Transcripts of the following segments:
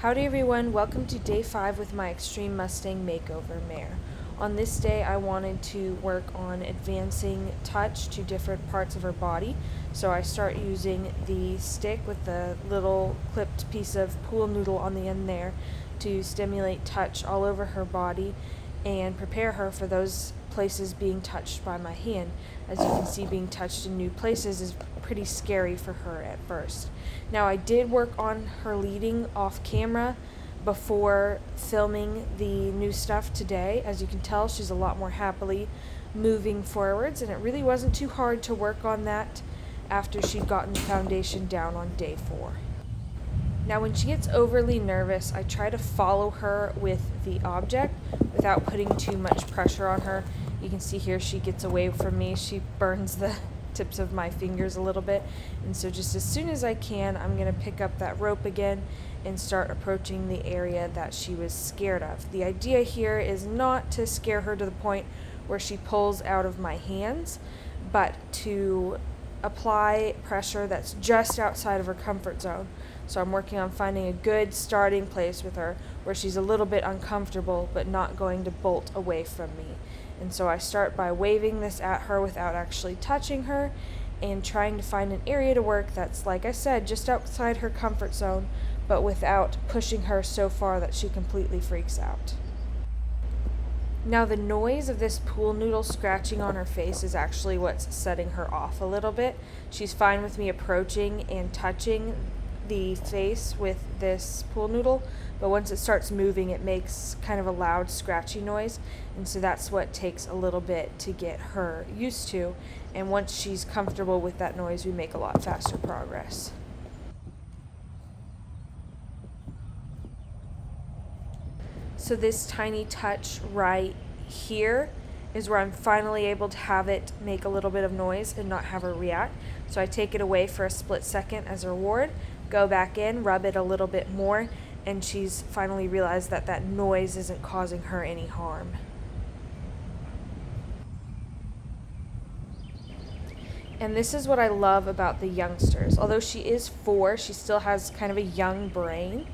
Howdy everyone, welcome to day 5 with my Extreme Mustang Makeover mare. On this day I wanted to work on advancing touch to different parts of her body, so I start using the stick with the little clipped piece of pool noodle on the end there to stimulate touch all over her body and prepare her for those places being touched by my hand. As you can see, being touched in new places is pretty scary for her at first. Now, I did work on her leading off camera before filming the new stuff today. As you can tell, she's a lot more happily moving forwards, and it really wasn't too hard to work on that after she'd gotten the foundation down on day 4. Now, when she gets overly nervous, I try to follow her with the object without putting too much pressure on her. You can see here she gets away from me. She burns the tips of my fingers a little bit. And so just as soon as I can, I'm going to pick up that rope again and start approaching the area that she was scared of. The idea here is not to scare her to the point where she pulls out of my hands, but to apply pressure that's just outside of her comfort zone. So I'm working on finding a good starting place with her where she's a little bit uncomfortable but not going to bolt away from me. And so I start by waving this at her without actually touching her and trying to find an area to work that's, like I said, just outside her comfort zone, but without pushing her so far that she completely freaks out. Now, the noise of this pool noodle scratching on her face is actually what's setting her off a little bit. She's fine with me approaching and touching the face with this pool noodle, but once it starts moving, it makes kind of a loud scratchy noise, and so that's what takes a little bit to get her used to. And once she's comfortable with that noise, we make a lot faster progress. So this tiny touch right here is where I'm finally able to have it make a little bit of noise and not have her react. So I take it away for a split second as a reward, go back in, rub it a little bit more, and she's finally realized that that noise isn't causing her any harm. And this is what I love about the youngsters. Although she is 4, she still has kind of a young brain.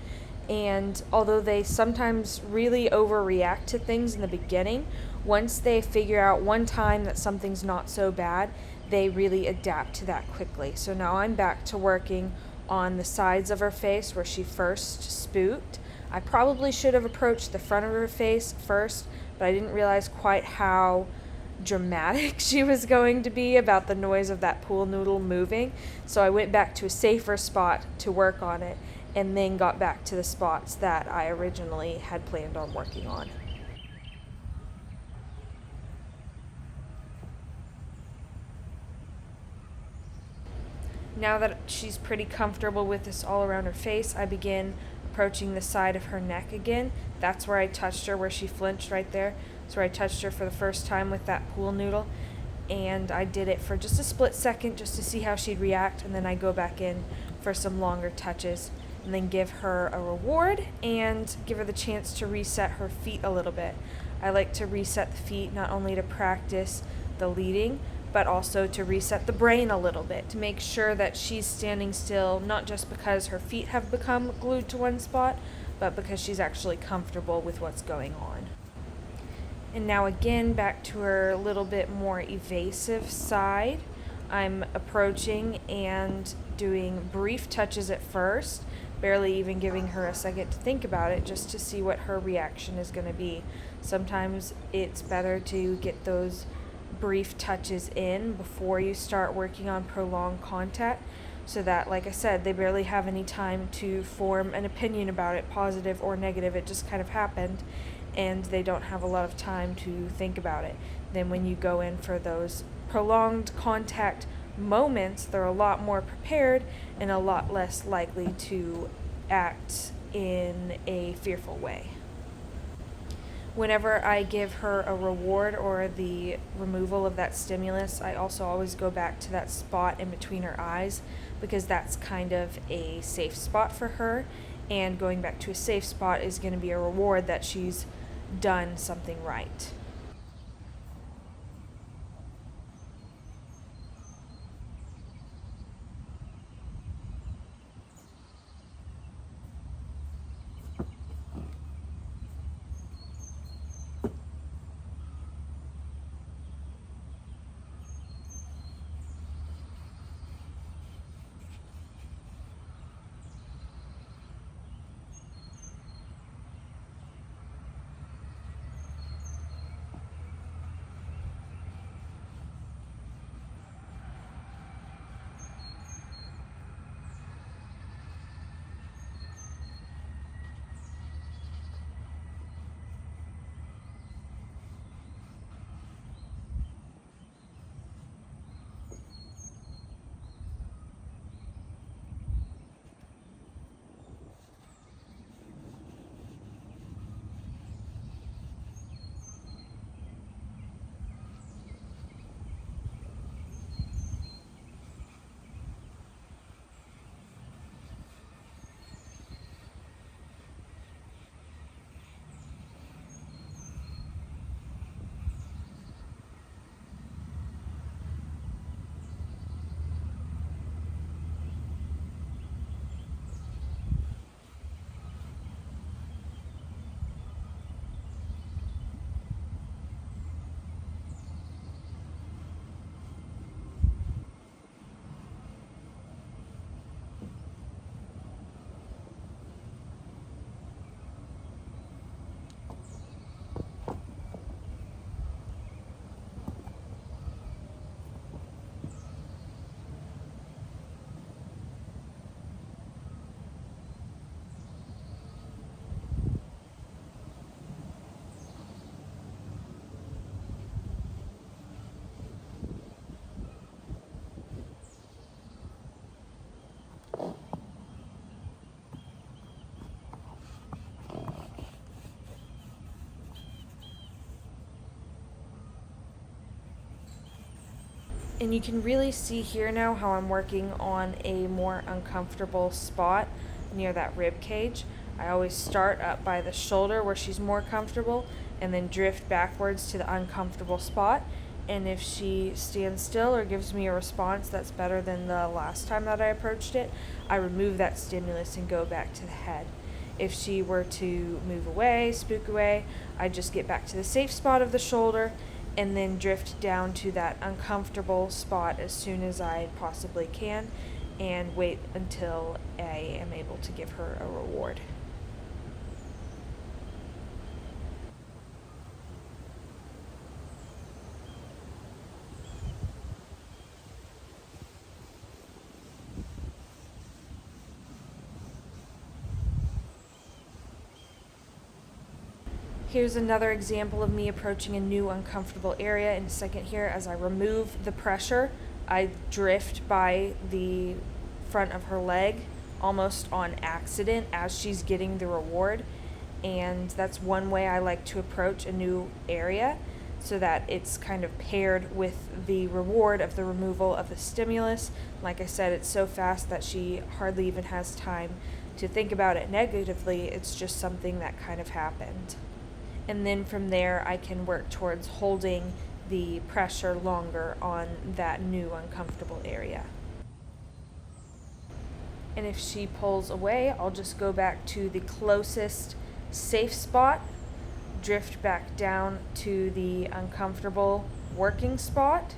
And although they sometimes really overreact to things in the beginning, once they figure out one time that something's not so bad, they really adapt to that quickly. So now I'm back to working on the sides of her face where she first spooked. I probably should have approached the front of her face first, but I didn't realize quite how dramatic she was going to be about the noise of that pool noodle moving. So I went back to a safer spot to work on it, and then got back to the spots that I originally had planned on working on. Now that she's pretty comfortable with this all around her face, I begin approaching the side of her neck again. That's where I touched her, where she flinched right there. That's where I touched her for the first time with that pool noodle. And I did it for just a split second just to see how she'd react, and then I go back in for some longer touches and then give her a reward and give her the chance to reset her feet a little bit. I like to reset the feet not only to practice the leading, but also to reset the brain a little bit, to make sure that she's standing still, not just because her feet have become glued to one spot, but because she's actually comfortable with what's going on. And now again, back to her little bit more evasive side. I'm approaching and doing brief touches at first, barely even giving her a second to think about it, just to see what her reaction is going to be. Sometimes it's better to get those brief touches in before you start working on prolonged contact, so that, like I said, they barely have any time to form an opinion about it, positive or negative. It just kind of happened, and they don't have a lot of time to think about it. Then when you go in for those prolonged contact moments, they're a lot more prepared and a lot less likely to act in a fearful way. Whenever I give her a reward or the removal of that stimulus, I also always go back to that spot in between her eyes, because that's kind of a safe spot for her, and going back to a safe spot is going to be a reward that she's done something right. And you can really see here now how I'm working on a more uncomfortable spot near that rib cage. I always start up by the shoulder where she's more comfortable and then drift backwards to the uncomfortable spot. And if she stands still or gives me a response that's better than the last time that I approached it, I remove that stimulus and go back to the head. If she were to move away, spook away, I just get back to the safe spot of the shoulder and then drift down to that uncomfortable spot as soon as I possibly can and wait until I am able to give her a reward. Here's another example of me approaching a new uncomfortable area in a second here. As I remove the pressure, I drift by the front of her leg almost on accident as she's getting the reward. And that's one way I like to approach a new area so that it's kind of paired with the reward of the removal of the stimulus. Like I said, it's so fast that she hardly even has time to think about it negatively. It's just something that kind of happened. And then from there I can work towards holding the pressure longer on that new uncomfortable area. And if she pulls away, I'll just go back to the closest safe spot, drift back down to the uncomfortable working spot,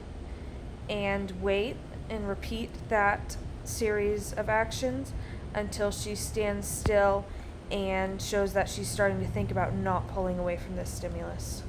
and wait and repeat that series of actions until she stands still and shows that she's starting to think about not pulling away from this stimulus.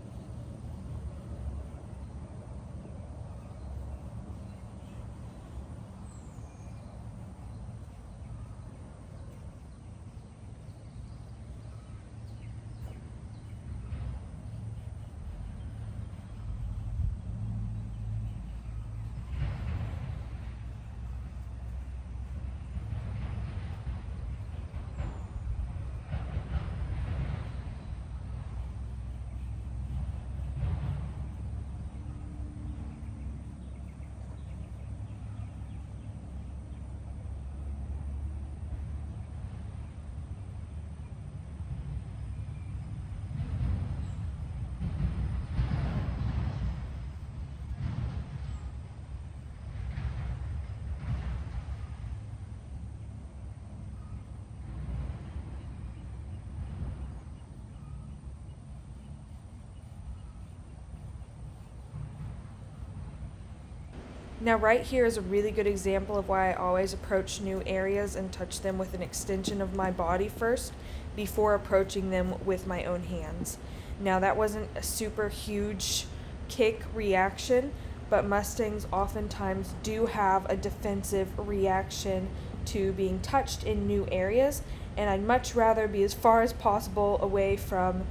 Now right here is a really good example of why I always approach new areas and touch them with an extension of my body first before approaching them with my own hands. Now that wasn't a super huge kick reaction, but Mustangs oftentimes do have a defensive reaction to being touched in new areas, and I'd much rather be as far as possible away from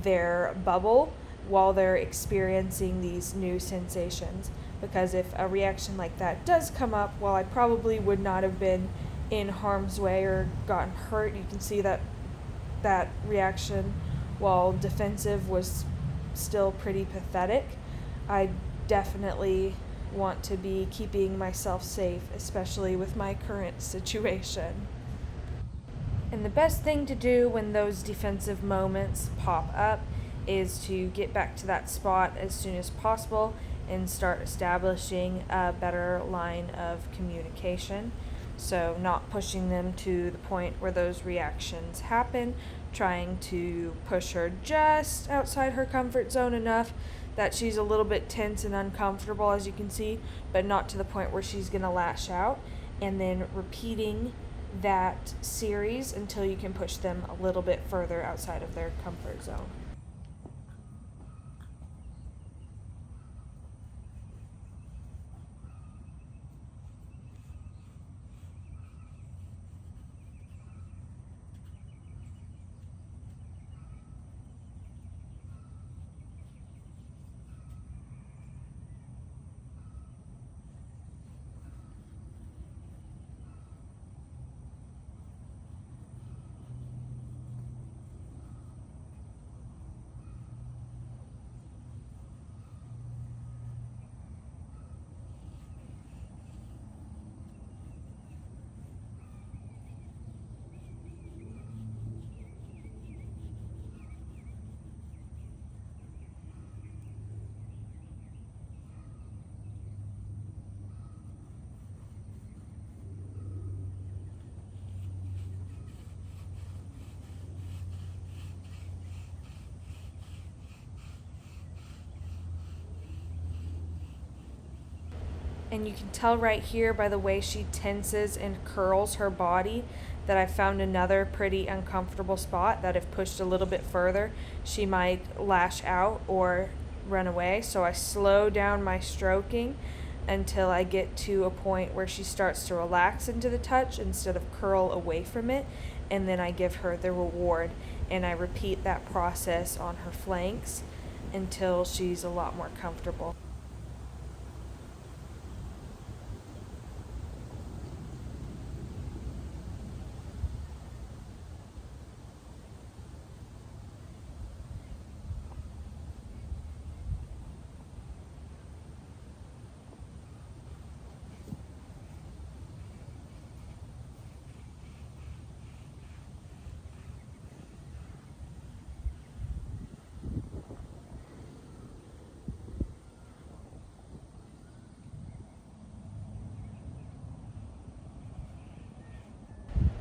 their bubble while they're experiencing these new sensations. Because if a reaction like that does come up, while I probably would not have been in harm's way or gotten hurt, you can see that that reaction, while defensive, was still pretty pathetic. I definitely want to be keeping myself safe, especially with my current situation. And the best thing to do when those defensive moments pop up is to get back to that spot as soon as possible and start establishing a better line of communication. So not pushing them to the point where those reactions happen, trying to push her just outside her comfort zone enough that she's a little bit tense and uncomfortable, as you can see, but not to the point where she's going to lash out, and then repeating that series until you can push them a little bit further outside of their comfort zone. And you can tell right here by the way she tenses and curls her body that I found another pretty uncomfortable spot that if pushed a little bit further, she might lash out or run away. So I slow down my stroking until I get to a point where she starts to relax into the touch instead of curl away from it. And then I give her the reward, and I repeat that process on her flanks until she's a lot more comfortable.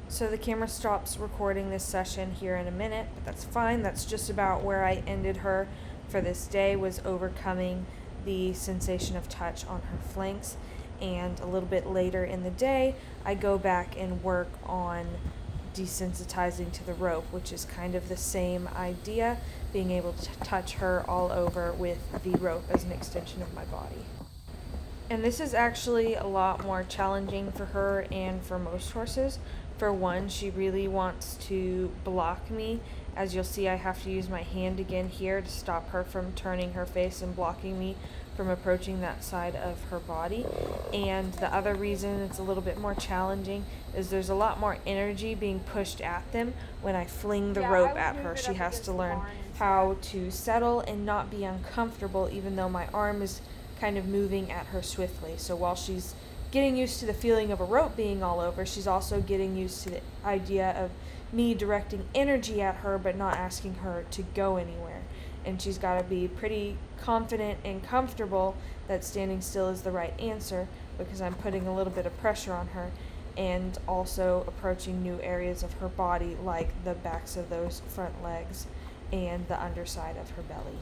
So the camera stops recording this session here in a minute, but that's fine. That's just about where I ended her for this day, was overcoming the sensation of touch on her flanks. And a little bit later in the day, I go back and work on desensitizing to the rope, which is kind of the same idea, being able to touch her all over with the rope as an extension of my body. And this is actually a lot more challenging for her and for most horses. For one, she really wants to block me. As you'll see, I have to use my hand again here to stop her from turning her face and blocking me from approaching that side of her body. And the other reason it's a little bit more challenging is there's a lot more energy being pushed at them when I fling the rope at her. She has to learn how to settle and not be uncomfortable, even though my arm is kind of moving at her swiftly. So while she's getting used to the feeling of a rope being all over, she's also getting used to the idea of me directing energy at her but not asking her to go anywhere. And she's got to be pretty confident and comfortable that standing still is the right answer, because I'm putting a little bit of pressure on her and also approaching new areas of her body, like the backs of those front legs and the underside of her belly.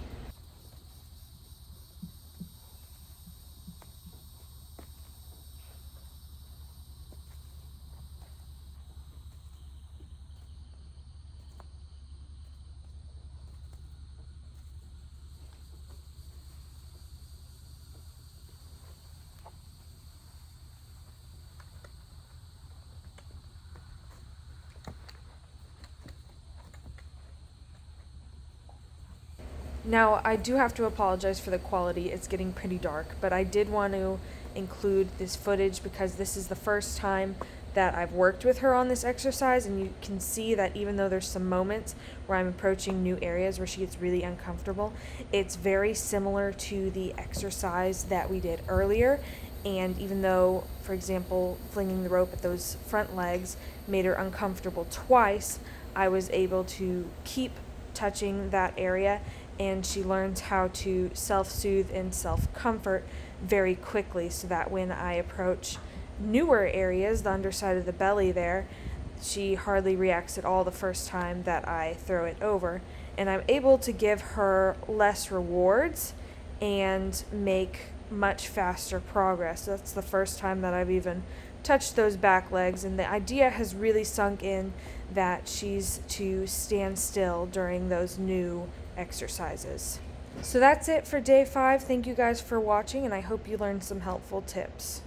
Now, I do have to apologize for the quality. It's getting pretty dark, but I did want to include this footage because this is the first time that I've worked with her on this exercise, and you can see that even though there's some moments where I'm approaching new areas where she gets really uncomfortable, it's very similar to the exercise that we did earlier. And even though, for example, flinging the rope at those front legs made her uncomfortable twice, I was able to keep touching that area, and she learns how to self-soothe and self-comfort very quickly, so that when I approach newer areas, the underside of the belly there, she hardly reacts at all the first time that I throw it over. And I'm able to give her less rewards and make much faster progress. That's the first time that I've even touched those back legs, and the idea has really sunk in that she's to stand still during those new exercises. So that's it for day 5. Thank you guys for watching, and I hope you learned some helpful tips.